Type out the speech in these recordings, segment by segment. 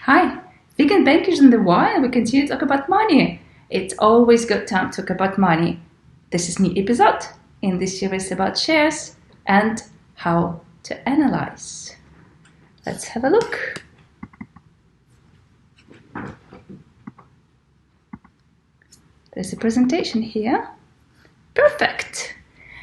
Hi, vegan bankers in the wire, and we continue to talk about money. It's always good time to talk about money. This is a new episode in this series about shares and how to analyze. Let's have a look. There's a presentation here. Perfect.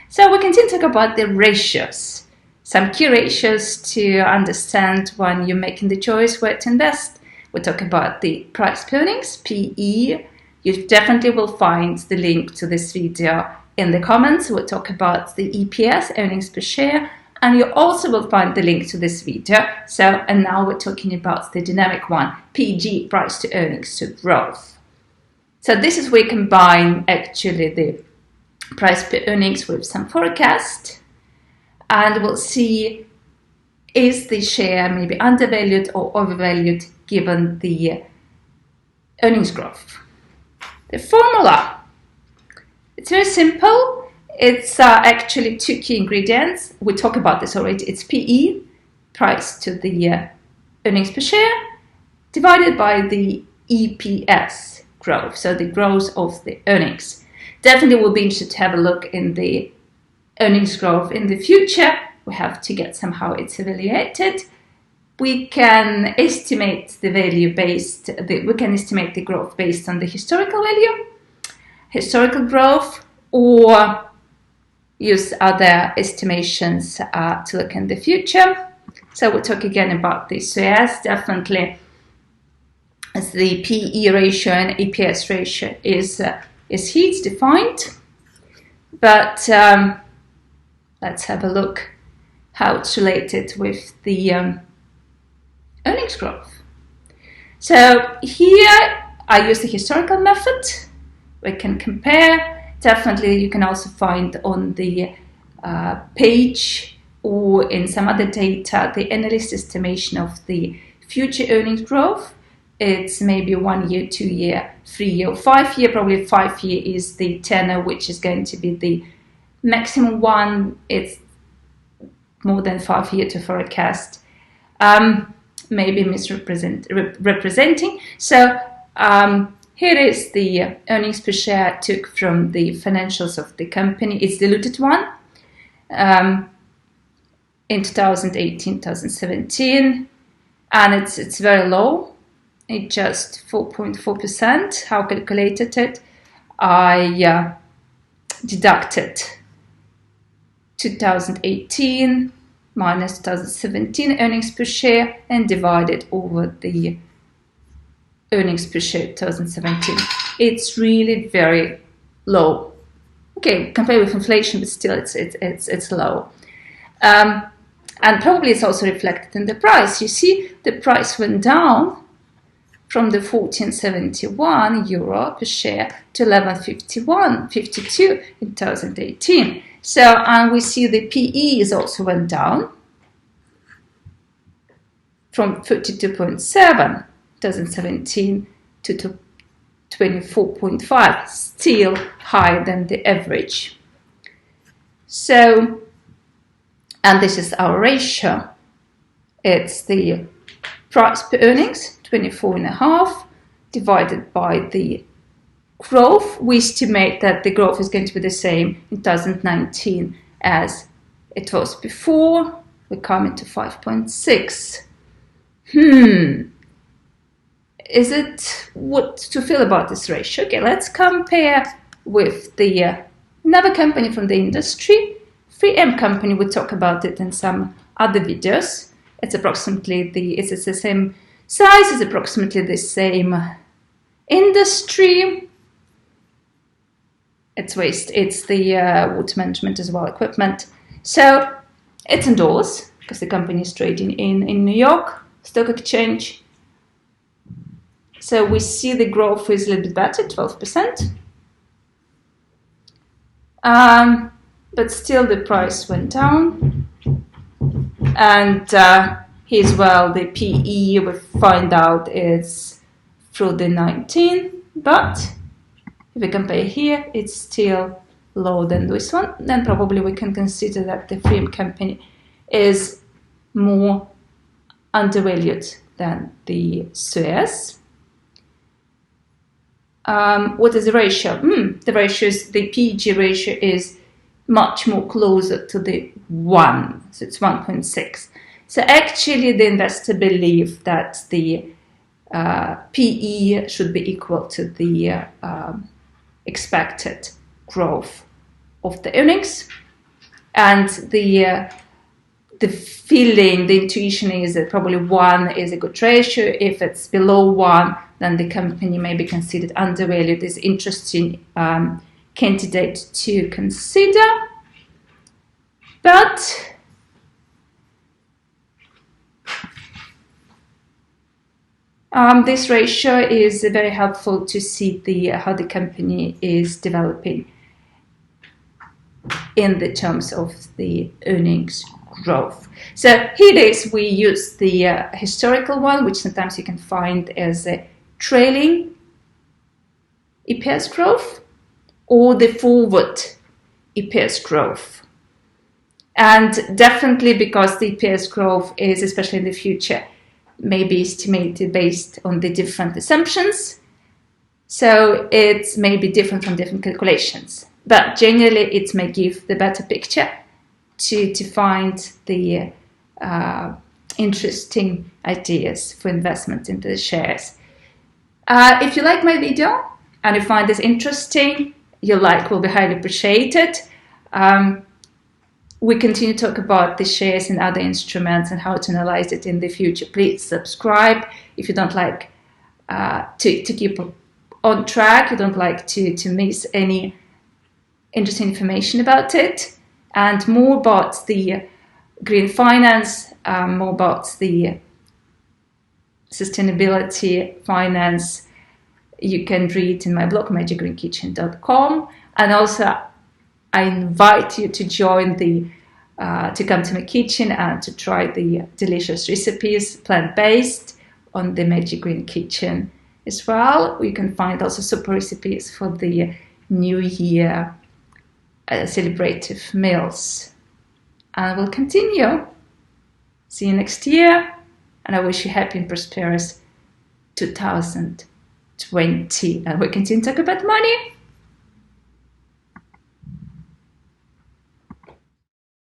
So we continue to talk about the ratios. Some key ratios to understand when you're making the choice where to invest. We talk about the price per earnings, PE. You definitely will find the link to this video in the comments. We'll talk about the EPS, earnings per share, and you also will find the link to this video. And now we're talking about the dynamic one, PG, price to earnings to growth. So this is where we combine actually the price per earnings with some forecast. And we'll see, is the share maybe undervalued or overvalued given the earnings growth. The formula, it's very simple. It's actually two key ingredients. We talk about this already. It's PE, price to the earnings per share, divided by the EPS growth, so the growth of the earnings. Definitely we'll be interested to have a look in the earnings growth in the future. We have to get somehow it's evaluated. We can estimate the value we can estimate the growth based on the historical value, historical growth, or use other estimations to look in the future. So we'll talk again about this. So yes, definitely as the PE ratio and EPS ratio is here, it's defined. But let's have a look how it's related with the earnings growth. So here I use the historical method. We can compare. Definitely you can also find on the page or in some other data the analyst estimation of the future earnings growth. It's maybe 1 year, 2 year, 3 year, or 5 year. Probably 5 year is the tenor, which is going to be the maximum one. It's more than 5 years to forecast. Maybe representing. So here is the earnings per share I took from the financials of the company. It's diluted one in 2018, 2017, and it's very low. It's just 4.4%. How I calculated it? I deducted 2018 minus 2017 earnings per share and divided over the earnings per share 2017. It's really very low. Okay, compared with inflation, but still it's low. And probably it's also reflected in the price. You see, the price went down from the 14.71 euro per share to 11.52 in 2018. So, and we see the PE is also went down from 32.7 2017 to 24.5, still higher than the average. So, and this is our ratio. It's the price per earnings, 24.5, divided by the growth. We estimate that the growth is going to be the same in 2019 as it was before. We come into 5.6. Is it what to feel about this ratio? Okay, let's compare with the another company from the industry, 3M company. We'll talk about it in some other videos. It's approximately it's the same size, it's approximately the same industry. It's waste. It's the water management as well, equipment. So it's indoors because the company is trading in New York Stock Exchange. So we see the growth is a little bit better, 12%. But still the price went down. And here as well, the PE we find out is through the 19, but if we compare here, it's still lower than this one. Then probably we can consider that the 3M company is more undervalued than the Suez. What is the ratio? The ratio is, the PEG ratio is much more closer to the 1, so it's 1.6. So actually the investor believe that the PE should be equal to the expected growth of the earnings, and the feeling, the intuition is that probably 1 is a good ratio. If it's below 1, then the company may be considered undervalued. Is interesting candidate to consider, but this ratio is very helpful to see how the company is developing in the terms of the earnings growth. So here it is, we use the historical one, which sometimes you can find as a trailing EPS growth, or the forward EPS growth. And definitely because the EPS growth is, especially in the future, may be estimated based on the different assumptions. So it may be different from different calculations. But generally, it may give the better picture to find the interesting ideas for investment into the shares. If you like my video and you find this interesting, your like will be highly appreciated. We continue to talk about the shares and other instruments and how to analyze it in the future. Please subscribe if you don't like to keep on track, you don't like to miss any interesting information about it, and more about the green finance, more about the sustainability finance, you can read in my blog magicgreenkitchen.com. And also I invite you to join to come to my kitchen and to try the delicious recipes, plant-based, on the Magic Green Kitchen as well. You can find also super recipes for the New Year celebrative meals. And we'll continue. See you next year, and I wish you happy and prosperous 2020. And we continue to talk about money.